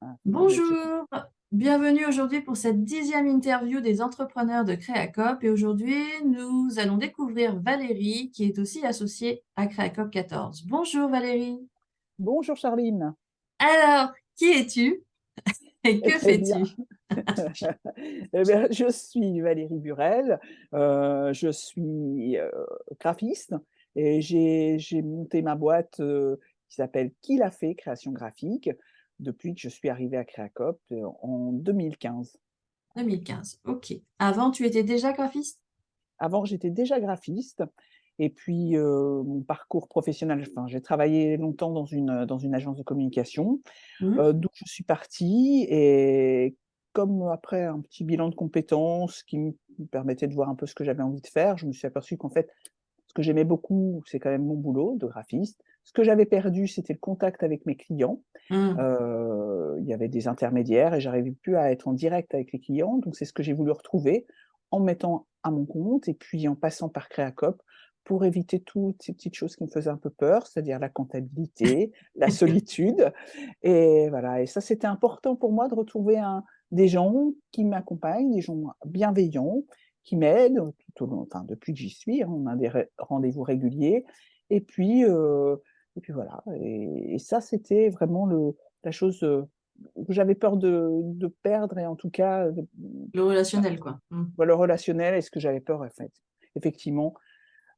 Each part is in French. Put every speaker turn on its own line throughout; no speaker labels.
Ah,
Bonjour, bienvenue aujourd'hui pour cette 10e interview des entrepreneurs de Créacop. Et aujourd'hui, nous allons découvrir Valérie, qui est aussi associée à Créacop 14. Bonjour Valérie.
Bonjour Charline.
Alors, qui es-tu et que
Eh bien,
fais-tu?
eh bien, je suis Valérie Burel, je suis graphiste et j'ai monté ma boîte qui s'appelle Qui l'a fait, création graphique, depuis que je suis arrivée à Créacop en 2015.
2015, ok. Avant, tu étais déjà graphiste?
Avant, j'étais déjà graphiste et puis mon parcours professionnel, enfin, j'ai travaillé longtemps dans une agence de communication.
Mhm.
D'où je suis partie et comme après un petit bilan de compétences qui me permettait de voir un peu ce que j'avais envie de faire, je me suis aperçue qu'en fait, ce que j'aimais beaucoup, c'est quand même mon boulot de graphiste. Ce que j'avais perdu, c'était le contact avec mes clients.
Mhm.
Il y avait des intermédiaires et j'arrivais plus à être en direct avec les clients, donc c'est ce que j'ai voulu retrouver en me mettant à mon compte et puis en passant par Créacop pour éviter toutes ces petites choses qui me faisaient un peu peur, c'est-à-dire la comptabilité, la solitude et voilà. Et ça, c'était important pour moi de retrouver des gens qui m'accompagnent, des gens bienveillants, qui m'aident tout au long, enfin depuis que j'y suis, hein, on a des rendez-vous réguliers et puis, voilà. Et ça, c'était vraiment la chose que j'avais peur de perdre et en tout cas,
Le relationnel, quoi. Mhm.
le relationnel et ce que j'avais peur en fait, effectivement,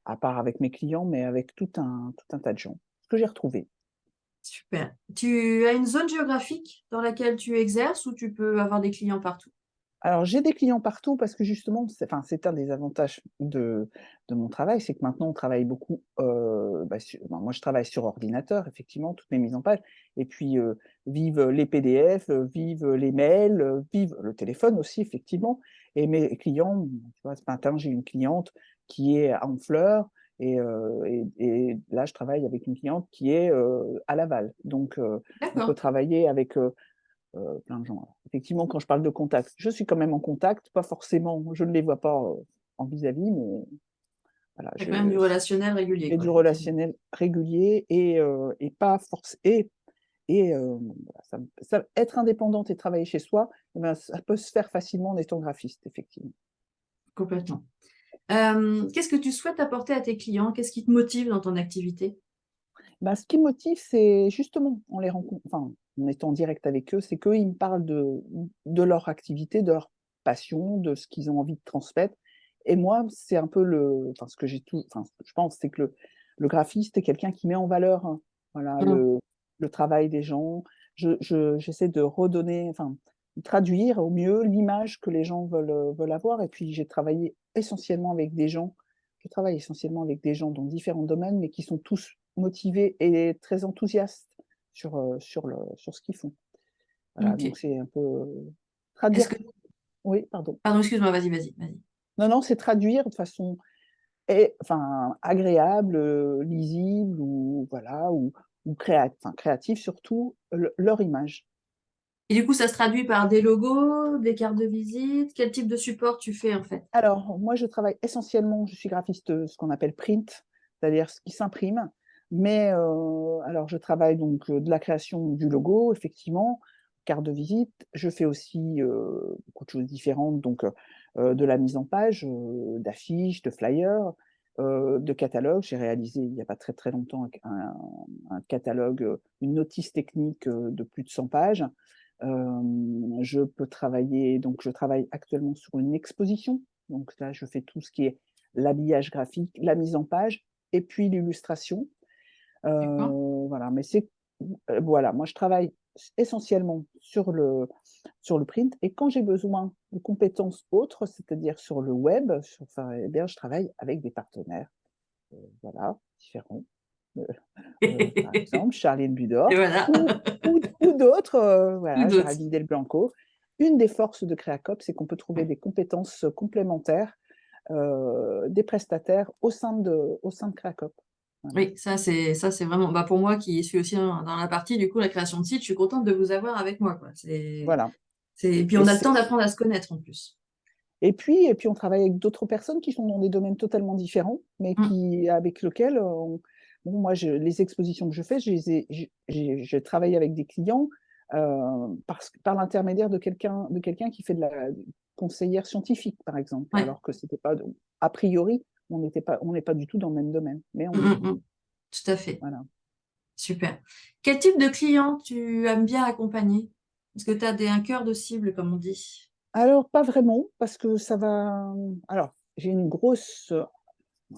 à part avec mes clients, mais avec tout un tas de gens. Ce que j'ai retrouvé.
Super. Tu as une zone géographique dans laquelle tu exerces ou tu peux avoir des clients partout?
Alors, j'ai des clients partout parce que justement, c'est un des avantages de mon travail, c'est que maintenant on travaille beaucoup, moi je travaille sur ordinateur, effectivement, toutes mes mises en page et puis, vive les PDF, vive les mails, vive le téléphone aussi effectivement et mes clients, tu vois, ce matin, j'ai une cliente qui est à Honfleur et là, je travaille avec une cliente qui est, à Laval. Donc, on peut
D'accord.
travailler avec, plein de gens. Alors, effectivement, quand je parle de contact, je suis quand même en contact, pas forcément, je ne les vois pas en vis-à-vis, mais voilà,
Tu as quand même du relationnel régulier,
j'ai
quoi,
du
effectivement.
relationnel régulier et pas forcément. Et voilà, être indépendante et travailler chez soi, eh ben, ça peut se faire facilement en étant graphiste, effectivement.
Complètement. Qu'est-ce que tu souhaites apporter à tes clients? Qu'est-ce qui te motive dans ton activité?
Bah, ce qui me motive, c'est justement en les rencontrant, enfin, en étant en direct avec eux, c'est qu'eux, ils me parlent de leur activité, de leur passion, de ce qu'ils ont envie de transmettre. Et moi, c'est un peu ce que j'ai enfin, ce que je pense, c'est que le graphiste est quelqu'un qui met en valeur, hein, voilà,
Mmh.
le travail des gens. J'essaie de redonner, enfin, de traduire au mieux l'image que les gens veulent avoir. Et puis, je travaille essentiellement avec des gens dans différents domaines, mais qui sont tous motivés et très enthousiastes sur ce qu'ils font. Voilà, donc
OK.
c'est un peu,
Est-ce
traduire.
que
Oui, pardon.
pardon, excuse-moi, vas-y, vas-y, vas-y.
Non, non, c'est traduire de façon enfin, agréable, lisible ou voilà, ou créative surtout, leur image.
Et du coup, ça se traduit par des logos, des cartes de visite? Quel type de support tu fais, en fait?
Alors, moi, je travaille essentiellement, je suis graphiste, ce qu'on appelle print, c'est-à-dire ce qui s'imprime. Mais, alors je travaille donc, de la création du logo, effectivement, carte de visite. Je fais aussi, beaucoup de choses différentes, donc, de la mise en page, d'affiches, de flyers, de catalogues. J'ai réalisé il n'y a pas très, très longtemps un catalogue, une notice technique, de plus de 100 pages. Je travaille actuellement sur une exposition, donc là, je fais tout ce qui est l'habillage graphique, la mise en page et puis l'illustration.
D'accord.
Voilà, mais voilà, moi je travaille essentiellement sur le print et quand j'ai besoin de compétences autres, c'est-à-dire sur le web, eh bien, je travaille avec des partenaires, voilà, différents. Heu par exemple, Charline
Et
Budor
voilà.
ou d'autres,
Ou
voilà,
d'autres.
Géraldine Del Blanco. Une des forces de Créacop, c'est qu'on peut trouver
Ouais.
des compétences complémentaires, des prestataires au sein de Créacop. Voilà.
Oui, ça c'est vraiment bah, pour moi qui suis aussi dans la partie, du coup, la création de site, je suis contente de vous avoir avec moi, quoi.
Voilà
Et puis
et
on a le
c'est
temps d'apprendre à se connaître en plus.
et puis on travaille avec d'autres personnes qui sont dans des domaines totalement différents, mais
Mmh.
avec lesquels, bon, moi, les expositions que je fais, je les ai j'ai travaillé avec des clients, par l'intermédiaire de quelqu'un qui fait de la conseillère scientifique, par exemple,
Ouais.
alors que c'était pas a priori, on n'est pas du tout dans le même domaine, mais on
Mm,
est.
mm, mm. Tout à fait.
Voilà.
Super. Quel type de client tu aimes bien accompagner? Est-ce que tu as un cœur de cible, comme on dit?
Alors pas vraiment, parce que ça va alors j'ai une grosse,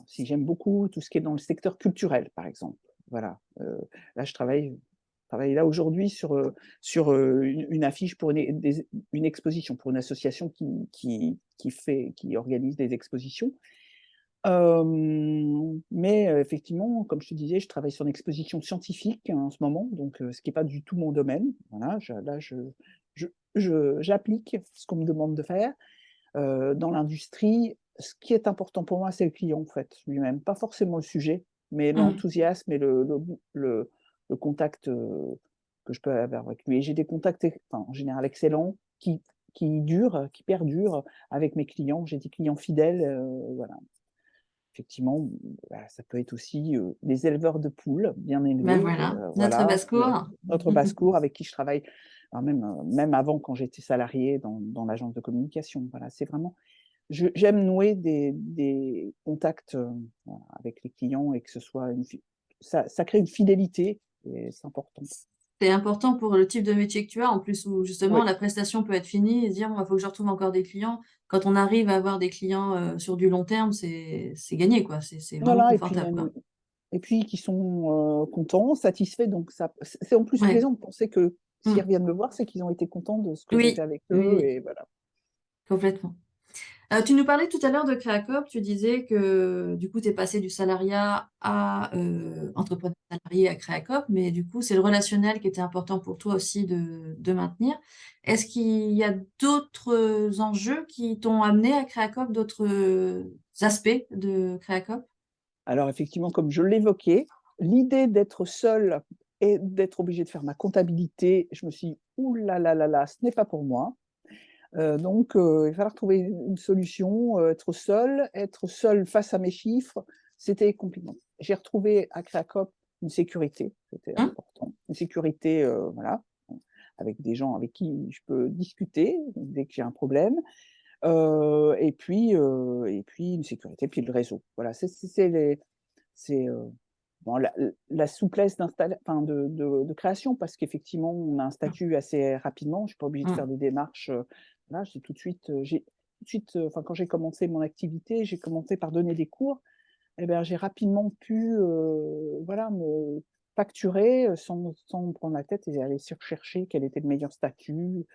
si j'aime beaucoup tout ce qui est dans le secteur culturel, par exemple. Voilà, là je travaille là aujourd'hui sur une affiche pour une exposition, pour une association qui organise des expositions. Mais effectivement, comme je te disais, je travaille sur une exposition scientifique en ce moment, donc ce qui est pas du tout mon domaine. Voilà, j'applique ce qu'on me demande de faire. Dans l'industrie, ce qui est important pour moi, c'est le client, en fait, lui-même. Pas forcément le sujet, mais
Mm.
l'enthousiasme et le contact, que je peux avoir avec lui. Et j'ai des contacts enfin, en général excellents qui durent, qui perdurent avec mes clients. J'ai des clients fidèles, voilà. Effectivement, bah, ça peut être aussi, des éleveurs de poules bien
Ben
élevés,
voilà, notre
voilà,
basse-cour.
notre basse-cour avec qui je travaille, alors même avant quand j'étais salariée dans l'agence de communication. Voilà, c'est vraiment j'aime nouer des contacts, voilà, avec les clients et que ce soit ça crée une fidélité et c'est important.
C'est important pour le type de métier que tu as, en plus où justement
Oui,
la prestation peut être finie et se dire: «Bon, il faut que je retrouve encore des clients». Quand on arrive à avoir des clients, sur du long terme, c'est gagné, quoi. C'est vraiment
voilà
confortable, quoi.
et puis qui sont, contents, satisfaits, donc ça c'est en plus
Ouais.
plaisant de penser que s'ils
Mmh.
reviennent me voir, c'est qu'ils ont été contents de ce que j'ai fait
Oui,
avec
oui,
eux
oui,
et voilà.
complètement. Tu nous parlais tout à l'heure de Créacop, tu disais que du coup tu es passé du salariat à, entrepreneur salarié à Créacop, mais du coup c'est le relationnel qui était important pour toi aussi de maintenir. Est-ce qu'il y a d'autres, enjeux qui t'ont amené à Créacop, d'autres, aspects de Créacop?
Alors effectivement, comme je l'évoquais, l'idée d'être seule et d'être obligée de faire ma comptabilité, je me suis dit: «Ouh là là là là, ce n'est pas pour moi». Donc il va falloir trouver une solution, être seule face à mes chiffres, c'était compliqué. J'ai retrouvé à Créacop une sécurité, c'était
Mmh?
important. Une sécurité, voilà, avec des gens avec qui je peux discuter dès que j'ai un problème. Et puis une sécurité, puis le réseau. Voilà, c'est c'est, bon la souplesse enfin de création parce qu'effectivement on a un
Mmh.
statut assez rapidement. Je suis pas obligée de
Mmh.
faire des démarches, voilà, j'ai tout de suite, enfin quand j'ai commencé mon activité, j'ai commencé par donner des cours et ben, j'ai rapidement pu, voilà, me facturer, sans me prendre la tête et aller chercher quel était le meilleur statut.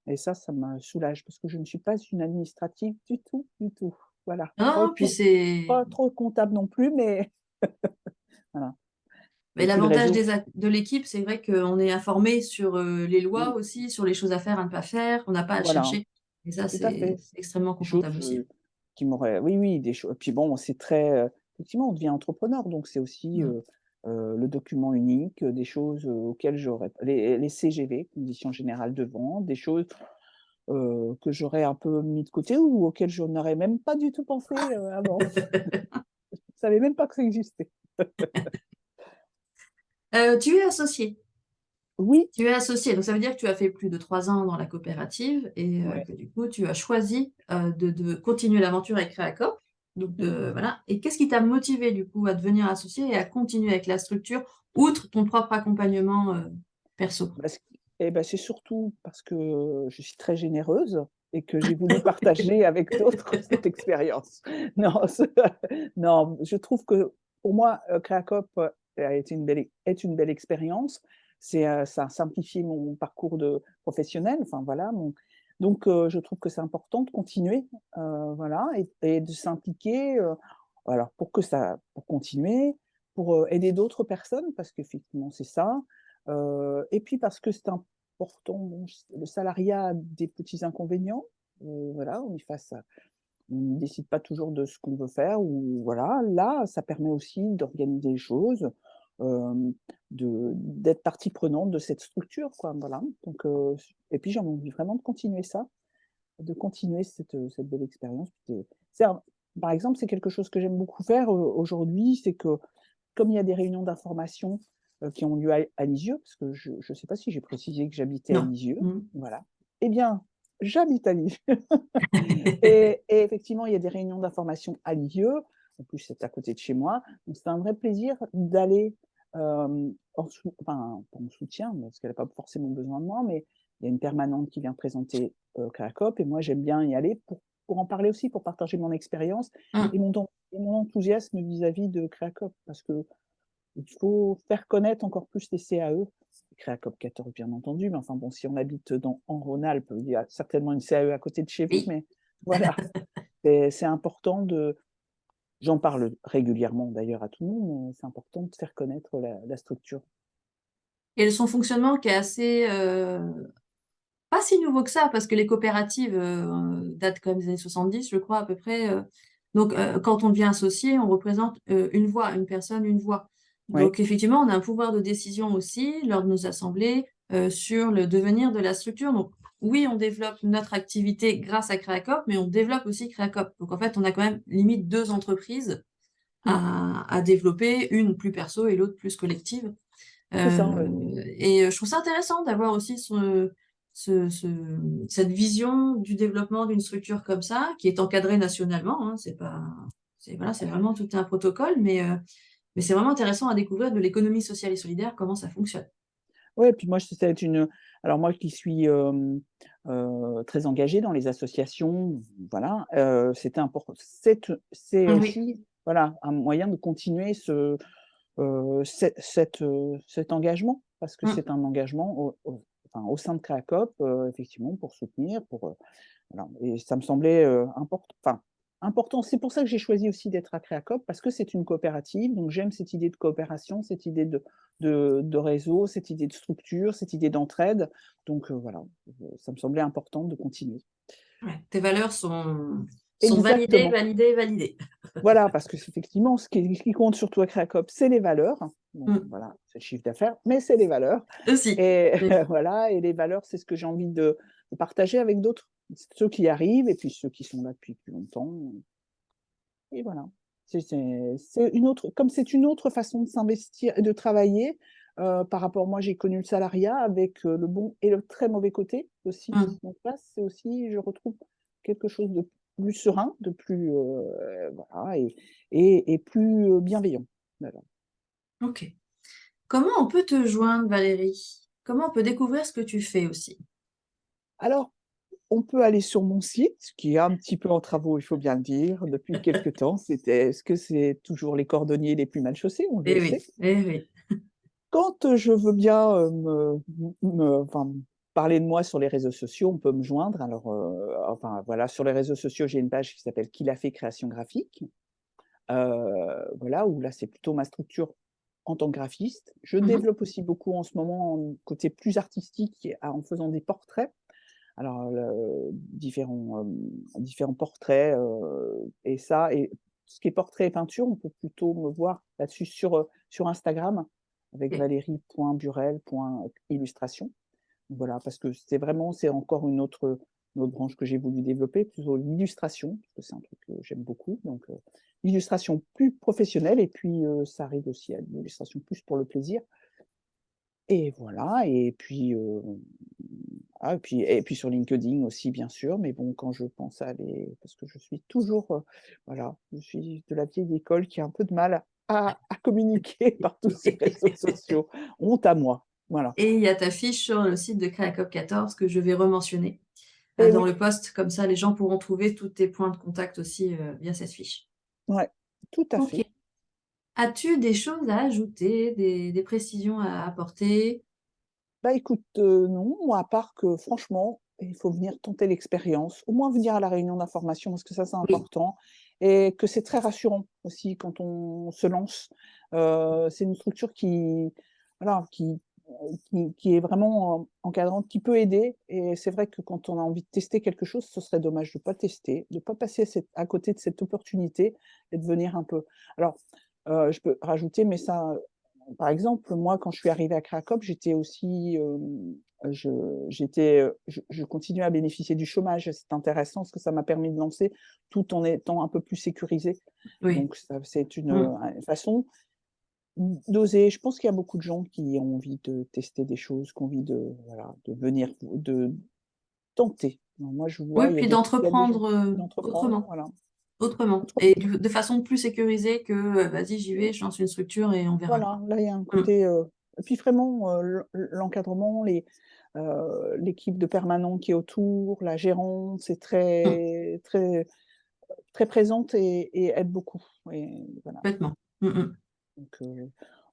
Et ça me soulage parce que je ne suis pas une administrative du tout, du tout. Voilà.
Non, puis c'est
Pas trop comptable non plus, mais voilà.
mais
Et puis le
l'avantage
réseau,
des ac de l'équipe, c'est vrai qu'on est informé sur, les lois
mmh,
aussi, sur les choses à faire, à ne pas faire. On n'a pas à
voilà,
chercher et ça,
tout à fait.
c'est extrêmement
Des choses,
confortable aussi.
qui m'auraient oui, oui, des choses puis bon, c'est très, effectivement, on devient entrepreneur, donc c'est aussi,
Mmh.
le document unique, des choses, auxquelles j'aurais les CGV, conditions générales de vente, des choses, que j'aurais un peu mis de côté ou auxquelles je n'aurais même pas du tout pensé, avant. Je savais même pas que ça existait.
Tu es associé.
Oui,
Tu es associé, donc ça veut dire que tu as fait plus de 3 ans dans la coopérative et
ouais.
que du coup, tu as choisi, de continuer l'aventure avec Créacop. Donc
Mmh.
voilà et qu'est-ce qui t'a motivé du coup à devenir associé et à continuer avec la structure, outre ton propre accompagnement, perso?
Bah, c'est surtout parce que je suis très généreuse et que j'ai voulu partager avec d'autres cette expérience. Non, non, je trouve que pour moi, Créacop, est une belle expérience. Ça a simplifié mon parcours de professionnel, enfin voilà, donc je trouve que c'est important de continuer, voilà et de s'impliquer, alors pour continuer, pour, aider d'autres personnes parce qu'effectivement c'est ça. Et puis parce que c'est important, bon, le salariat a des petits inconvénients, voilà, on ne décide pas toujours de ce qu'on veut faire ou voilà. Là, ça permet aussi d'organiser les choses, hem, d'être partie prenante de cette structure, quoi, voilà. Donc et puis j'ai envie vraiment de continuer ça, de continuer cette belle expérience. Puis c'est un par exemple, c'est quelque chose que j'aime beaucoup faire, aujourd'hui, c'est que comme il y a des réunions d'information, qui ont lieu à Lisieux, parce que je ne sais pas si j'ai précisé que j'habitais à
Non.
Lisieux,
Mmh.
voilà. Eh bien, j'habite à Lisieux et effectivement, il y a des réunions d'information à Lisieux. En plus, c'est à côté de chez moi, donc c'est un vrai plaisir d'aller, pas en soutien, parce qu'elle a pas forcément besoin de moi, mais il y a une permanente qui vient présenter, Créacop et moi j'aime bien y aller pour en parler aussi, pour partager mon expérience
Mmh.
et mon enthousiasme vis-à-vis de Créacop. Parce qu'il faut faire connaître encore plus les CAE, Créacop 14 bien entendu, mais enfin bon, si on habite en Rhône-Alpes, il y a certainement une CAE à côté de chez vous,
Oui.
mais voilà, c'est important de j'en parle régulièrement d'ailleurs à tout le monde, mais c'est important de faire connaître la structure.
Et son fonctionnement qui est assez, pas si nouveau que ça parce que les coopératives, datent quand même des années 70 je crois à peu près, donc quand on devient associé, on représente, une voix, une personne, une voix.
Oui,
Donc effectivement, on a un pouvoir de décision aussi lors de nos assemblées, sur le devenir de la structure. Donc oui, on développe notre activité grâce à Créacop, mais on développe aussi Créacop. Donc en fait, on a quand même limite 2 entreprises
mmh,
à développer, une plus perso et l'autre plus collective.
c'est ça, ouais.
Et je trouve ça intéressant d'avoir aussi cette vision du développement d'une structure comme ça, qui est encadrée nationalement, hein. C'est pas c'est voilà, c'est vraiment tout un protocole, mais c'est vraiment intéressant à découvrir de l'économie sociale et solidaire, comment ça fonctionne.
Ouais, puis moi, c'est une alors moi qui suis, très engagée dans les associations, voilà, c'est
Oui.
aussi, voilà, un moyen de continuer cet engagement. Parce que
Mmh.
c'est un engagement au sein de Créacop, effectivement pour soutenir, voilà et ça me semblait, important. C'est pour ça que j'ai choisi aussi d'être à Créacop parce que c'est une coopérative, donc j'aime cette idée de coopération, cette idée de réseau, cette idée de structure, cette idée d'entraide, donc voilà, ça me semblait important de continuer.
Ouais. Tes valeurs sont validées,
Exactement.
validées, validées.
Voilà, parce que c'est effectivement ce qui compte surtout à Créacop, c'est les valeurs. Bon,
Mmh.
voilà, c'est le chiffre d'affaires, mais c'est les valeurs
Aussi.
et
Oui.
voilà et les valeurs, c'est ce que j'ai envie de partager avec d'autres, ceux qui arrivent et puis ceux qui sont là depuis plus longtemps. Et voilà. C'est une autre comme c'est une autre façon de s'investir et de travailler, par rapport moi j'ai connu le salariat avec, le bon et le très mauvais côté aussi.
Mmh.
Donc là, c'est aussi je retrouve quelque chose de plus serein, de plus, voilà et plus, bienveillant. Voilà.
OK. Comment on peut te joindre, Valérie? Comment on peut découvrir ce que tu fais aussi?
Alors, on peut aller sur mon site qui est un petit peu en travaux, il faut bien le dire, depuis quelque temps. Est-ce que c'est toujours les cordonniers les plus mal chaussés? On le
Eh
sait.
oui, eh oui.
Quand, je veux bien, parler de moi sur les réseaux sociaux, on peut me joindre. Alors, voilà, sur les réseaux sociaux, j'ai une page qui s'appelle Qui l'a fait création graphique, voilà, où là, c'est plutôt ma structure en tant que graphiste. Je
Mmh mh.
développe aussi beaucoup en ce moment en côté plus artistique et en faisant des portraits. Alors, différents portraits, et ça et ce qui est portrait et peinture, on peut plutôt me voir là-dessus sur Instagram avec
OK.
valérie.burel.illustration. Voilà, parce que c'est encore une autre branche que j'ai voulu développer, plutôt l'illustration, parce que c'est un truc que j'aime beaucoup, donc l'illustration plus professionnelle et puis, ça arrive aussi à l'illustration plus pour le plaisir et voilà et puis, et puis sur LinkedIn aussi bien sûr, mais bon quand je pense à aller parce que je suis toujours, voilà, je suis de la vieille école qui a un peu de mal à communiquer par tous ces réseaux sociaux. Honte à moi, voilà.
Et il y a ta fiche sur le site de Créacop 14 que je vais rementionner,
Et
dans
oui,
le post, comme ça les gens pourront trouver tous tes points de contact aussi, via cette fiche.
ouais, tout à
OK.
fait.
As-tu des choses à ajouter, des précisions à apporter?
Bah écoute, non, moi à part que franchement, il faut venir tenter l'expérience, au moins venir à la réunion d'information parce que ça c'est
Oui,
important et que c'est très rassurant aussi quand on se lance. C'est une structure qui voilà, qui est vraiment, encadrante, qui peut aider et c'est vrai que quand on a envie de tester quelque chose, ce serait dommage de pas tester, de pas passer à côté de cette opportunité et de venir un peu alors, je peux rajouter mais ça, par exemple, moi, quand je suis arrivée à Cracop, j'étais aussi, je je continuais à bénéficier du chômage. C'est intéressant parce que ça m'a permis de lancer tout en étant un peu plus sécurisée.
oui.
Donc ça, c'est une,
Mmh.
façon d'oser. Je pense qu'il y a beaucoup de gens qui ont envie de tester des choses, qui ont envie de, voilà, de venir, de tenter. Moi, je vois,
Oui, puis
il y a des gens
d'entreprendre,
d'entreprendre,
autrement.
voilà.
Autrement
Autre
et de façon plus sécurisée que, «Vas-y, j'y vais, je lance une structure et on verra
Voilà,
quoi».
là, il y a un
Mmh,
côté, et puis vraiment, l'encadrement, l'équipe de permanents qui est autour, la gérante, c'est
mmh,
très très très présente et aide beaucoup et voilà,
complètement. Mmh mh.
donc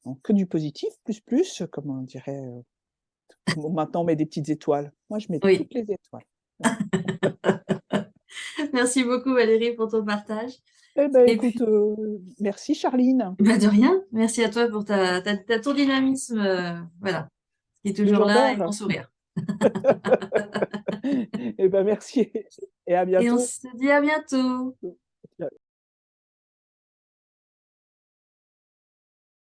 donc que du positif, plus, plus, comme on dirait, comme maintenant on met des petites étoiles. Moi, je mets
Oui.
toutes les étoiles. Voilà.
Merci beaucoup Valérie pour ton partage
Eh ben,
et puis
écoute, merci Charline,
bah, de rien. Merci à toi pour ton dynamisme, voilà, qui est toujours
toujours
là et
vert.
ton sourire.
Eh ben, merci et à
Et on
bientôt.
se dit à bientôt.